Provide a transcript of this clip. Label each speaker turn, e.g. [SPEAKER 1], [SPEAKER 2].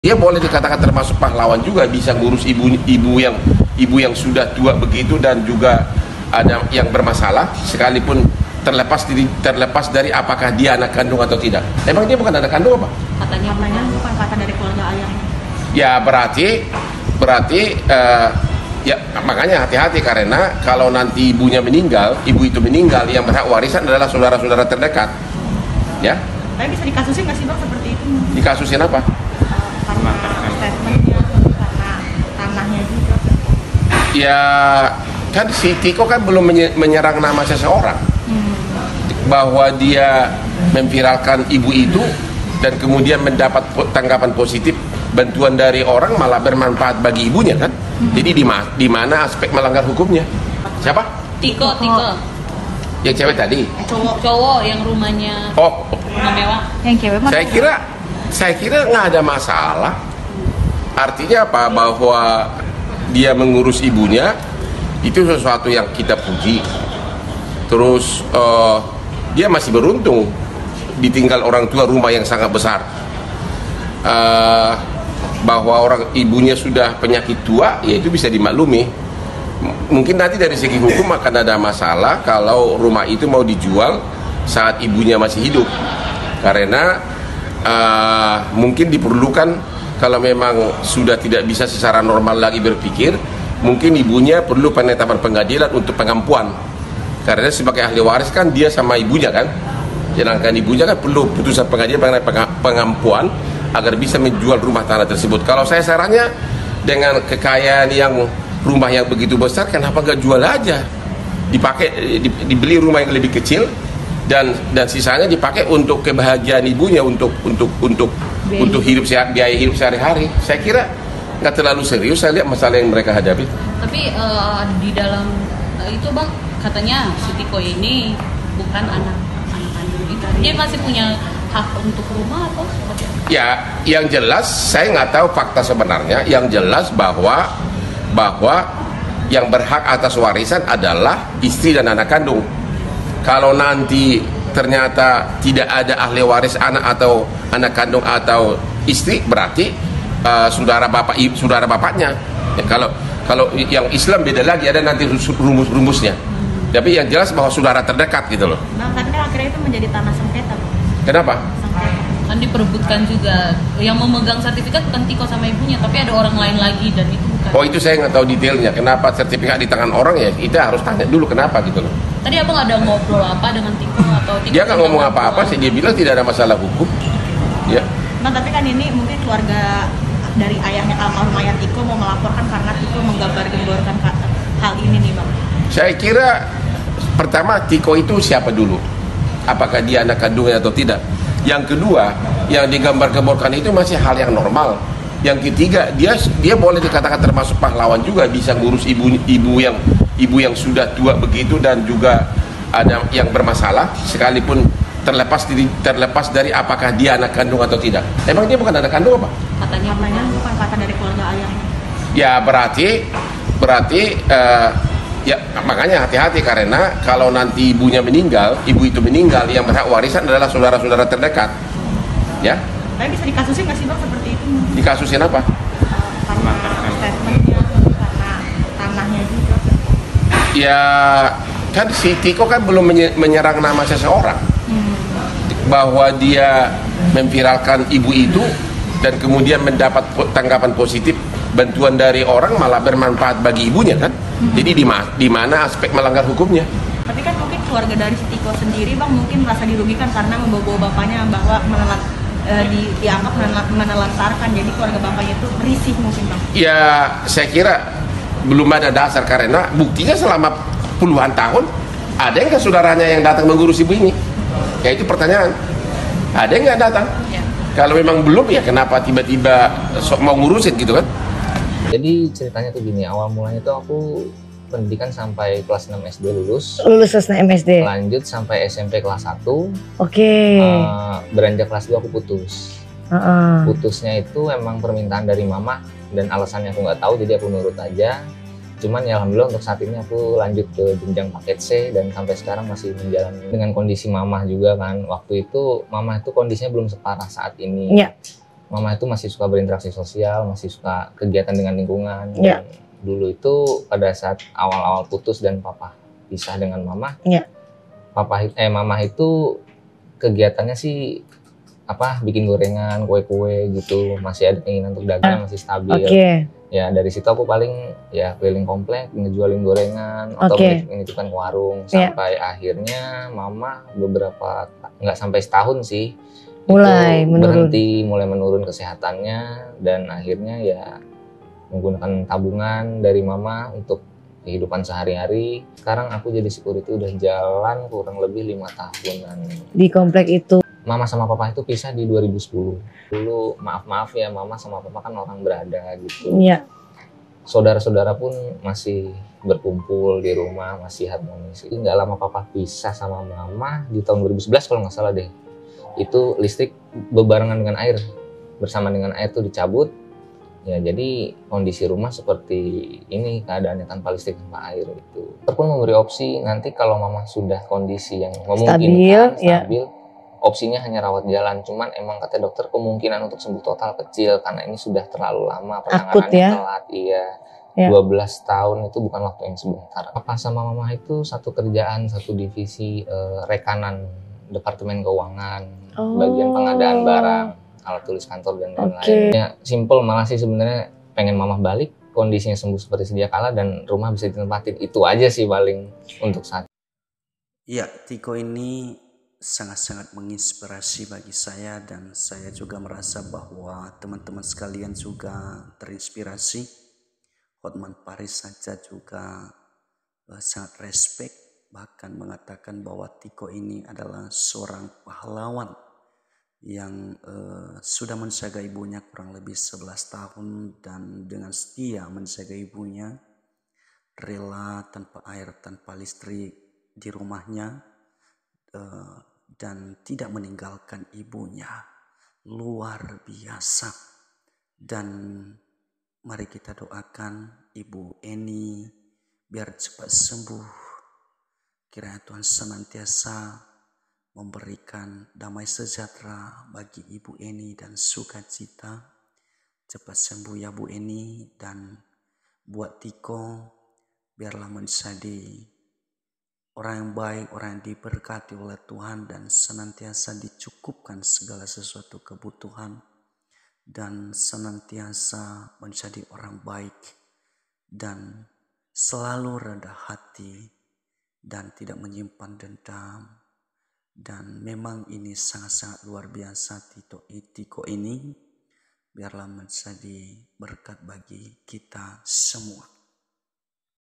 [SPEAKER 1] Dia boleh dikatakan termasuk pahlawan juga, bisa ngurus ibu yang sudah tua begitu dan juga ada yang bermasalah, sekalipun terlepas dari apakah dia anak kandung atau tidak. Emang dia bukan anak kandung apa?
[SPEAKER 2] Katanya bukan kata dari keluarga ayahnya.
[SPEAKER 1] Ya berarti ya makanya hati-hati, karena kalau nanti ibu itu meninggal, yang berhak warisan adalah saudara-saudara terdekat. Ya.
[SPEAKER 2] Tapi bisa dikasusin nggak sih Bang seperti itu?
[SPEAKER 1] Dikasusin apa?
[SPEAKER 2] Karena statementnya, karena tanahnya juga.
[SPEAKER 1] Ya kan si Tiko kan belum menyerang nama seseorang, bahwa dia memviralkan ibu itu dan kemudian mendapat tanggapan positif, bantuan dari orang malah bermanfaat bagi ibunya kan. Jadi di mana aspek melanggar hukumnya? Siapa?
[SPEAKER 3] Tiko.
[SPEAKER 1] Yang cewek tadi?
[SPEAKER 3] Cowok yang rumahnya rumah mewah.
[SPEAKER 2] Yang cewek mah.
[SPEAKER 1] Saya kira nggak ada masalah. Artinya apa? Bahwa dia mengurus ibunya itu sesuatu yang kita puji. Terus dia masih beruntung ditinggal orang tua rumah yang sangat besar. Bahwa orang ibunya sudah penyakit tua, ya itu bisa dimaklumi. Mungkin nanti dari segi hukum akan ada masalah kalau rumah itu mau dijual saat ibunya masih hidup, karena mungkin diperlukan, kalau memang sudah tidak bisa secara normal lagi berpikir, mungkin ibunya perlu penetapan pengadilan untuk pengampuan, karena sebagai ahli waris kan dia sama ibunya kan, sedangkan ibunya kan perlu putusan pengadilan mengenai pengampuan agar bisa menjual rumah tanah tersebut. Kalau saya sarannya, dengan kekayaan rumah yang begitu besar, kenapa nggak jual aja, dibeli rumah yang lebih kecil dan sisanya dipakai untuk kebahagiaan ibunya, untuk biaya hidup sehari-hari. Saya kira nggak terlalu serius saya lihat masalah yang mereka hadapi.
[SPEAKER 3] Tapi di dalam itu Bang, katanya si Tiko ini bukan anak kandung itu. Dia masih punya hak untuk rumah atau seperti apa?
[SPEAKER 1] Ya, yang jelas saya nggak tahu fakta sebenarnya. Yang jelas bahwa yang berhak atas warisan adalah istri dan anak kandung. Kalau nanti ternyata tidak ada ahli waris anak atau anak kandung atau istri, berarti saudara bapaknya. Ya, kalau yang Islam beda lagi, ada nanti rumusnya. Tapi yang jelas bahwa saudara terdekat gitu loh.
[SPEAKER 2] Nah, tapi kan akhirnya itu menjadi tanah sengketa.
[SPEAKER 1] Kenapa?
[SPEAKER 2] Sengketa.
[SPEAKER 3] Kan diperebutkan juga. Yang memegang sertifikat bukan Tiko sama ibunya, tapi ada orang lain lagi, dan itu bukan.
[SPEAKER 1] Oh, itu saya nggak tahu detailnya. Kenapa sertifikat di tangan orang, ya kita harus tanya dulu kenapa gitu loh.
[SPEAKER 3] Tadi Abang ada ngobrol apa dengan Tiko atau Tiko?
[SPEAKER 1] Dia nggak ngomong apa-apa sih, dia bilang tidak ada masalah hukum. Ya.
[SPEAKER 2] Nah, tapi kan ini mungkin keluarga dari ayahnya almarhum ayah Tiko mau melaporkan karena Tiko menggambar-gemborkan hal ini nih Bang.
[SPEAKER 1] Saya kira pertama, Tiko itu siapa dulu? Apakah dia anak kandungnya atau tidak? Yang kedua, yang digambar-gemborkan itu masih hal yang normal. Yang ketiga, dia boleh dikatakan termasuk pahlawan juga, bisa ngurus ibu yang sudah tua begitu dan juga ada yang bermasalah, sekalipun terlepas dari apakah dia anak kandung atau tidak. Emang dia bukan anak kandung apa?
[SPEAKER 2] Katanya bukan kata dari keluarga ayahnya.
[SPEAKER 1] Ya berarti ya makanya hati-hati, karena kalau nanti ibu itu meninggal, yang berhak warisan adalah saudara-saudara terdekat. Ya.
[SPEAKER 2] Tapi bisa dikasusin nggak sih Bang seperti itu?
[SPEAKER 1] Dikasusin apa?
[SPEAKER 2] Karena statementnya, karena tanahnya juga.
[SPEAKER 1] Ya kan si Tiko kan belum menyerang nama seseorang, bahwa dia memviralkan ibu itu dan kemudian mendapat tanggapan positif, bantuan dari orang malah bermanfaat bagi ibunya kan. Jadi di mana aspek melanggar hukumnya?
[SPEAKER 2] Tapi kan mungkin keluarga dari si Tiko sendiri Bang mungkin merasa dirugikan karena membawa bapaknya bahwa dianggap menelantarkan, jadi keluarga bapaknya itu risih mungkin Bang.
[SPEAKER 1] Ya saya kira belum ada dasar, karena buktinya selama puluhan tahun ada nggak saudaranya yang datang mengurus ibu ini? Ya itu pertanyaan. Ada yang nggak datang?
[SPEAKER 3] Ya.
[SPEAKER 1] Kalau memang belum, ya kenapa tiba-tiba mau ngurusin gitu kan?
[SPEAKER 4] Jadi ceritanya tuh gini, awal mulanya tuh aku pendidikan sampai kelas 6 SD lulus
[SPEAKER 5] kelas 6 SD.
[SPEAKER 4] Lanjut sampai SMP kelas 1.
[SPEAKER 5] Oke.
[SPEAKER 4] Beranjak kelas 2 aku putus. Putusnya itu emang permintaan dari mama, dan alasannya aku nggak tahu, jadi aku nurut aja. Cuman ya alhamdulillah untuk saat ini aku lanjut ke jenjang paket C, dan sampai sekarang masih menjalani dengan kondisi mama juga kan. Waktu itu mama itu kondisinya belum separah saat ini.
[SPEAKER 5] Iya.
[SPEAKER 4] Mama itu masih suka berinteraksi sosial, masih suka kegiatan dengan lingkungan.
[SPEAKER 5] Ya.
[SPEAKER 4] Dan dulu itu pada saat awal-awal putus dan papa pisah dengan mama,
[SPEAKER 5] Ya.
[SPEAKER 4] mama itu kegiatannya sih bikin gorengan, kue-kue gitu, masih ada keinginan untuk dagang, masih stabil. Ya dari situ aku paling ya keliling komplek ngejualin gorengan atau menitipkan ke warung sampai akhirnya mama nggak sampai setahun sih mulai menurun kesehatannya, dan akhirnya ya menggunakan tabungan dari mama untuk kehidupan sehari-hari. Sekarang aku jadi security udah jalan kurang lebih 5 tahunan
[SPEAKER 5] di komplek itu.
[SPEAKER 4] Mama sama papa itu pisah di 2010. Dulu maaf ya, mama sama papa kan orang berada gitu.
[SPEAKER 5] Iya.
[SPEAKER 4] Saudara-saudara pun masih berkumpul di rumah, masih harmonis. Jadi nggak lama papa pisah sama mama di tahun 2011 kalau nggak salah deh. Itu listrik bebarengan dengan air, bersama dengan air tuh dicabut. Ya jadi kondisi rumah seperti ini keadaannya tanpa listrik tanpa air itu. Dokter pun memberi opsi nanti kalau mama sudah kondisi yang memungkinkan stabil, opsinya hanya rawat jalan. Cuman emang kata dokter kemungkinan untuk sembuh total kecil karena ini sudah terlalu lama penanganannya telat. Iya. 12 tahun itu bukan waktu yang sebentar. Papa sama mama itu satu kerjaan, satu divisi rekanan departemen keuangan, bagian pengadaan barang, alat tulis kantor dan lain-lain. Ya simple malah sih sebenarnya, pengen mama balik, kondisinya sembuh seperti sedia kala dan rumah bisa ditempatin. Itu aja sih paling untuk saat.
[SPEAKER 6] Iya, Tiko ini sangat-sangat menginspirasi bagi saya, dan saya juga merasa bahwa teman-teman sekalian juga terinspirasi. Hotman Paris saja juga sangat respect, bahkan mengatakan bahwa Tiko ini adalah seorang pahlawan yang sudah menjaga ibunya kurang lebih 11 tahun dan dengan setia menjaga ibunya, rela tanpa air, tanpa listrik di rumahnya, dan tidak meninggalkan ibunya. Luar biasa. Dan mari kita doakan Ibu Eni biar cepat sembuh. Kiranya Tuhan senantiasa memberikan damai sejahtera bagi Ibu Eni dan sukacita. Cepat sembuh ya Bu Eni, dan buat Tiko biarlah menjadi orang yang baik, orang yang diberkati oleh Tuhan dan senantiasa dicukupkan segala sesuatu kebutuhan, dan senantiasa menjadi orang baik dan selalu rendah hati dan tidak menyimpan dendam. Dan memang ini sangat-sangat luar biasa Tiko ini. Biarlah menjadi berkat bagi kita semua.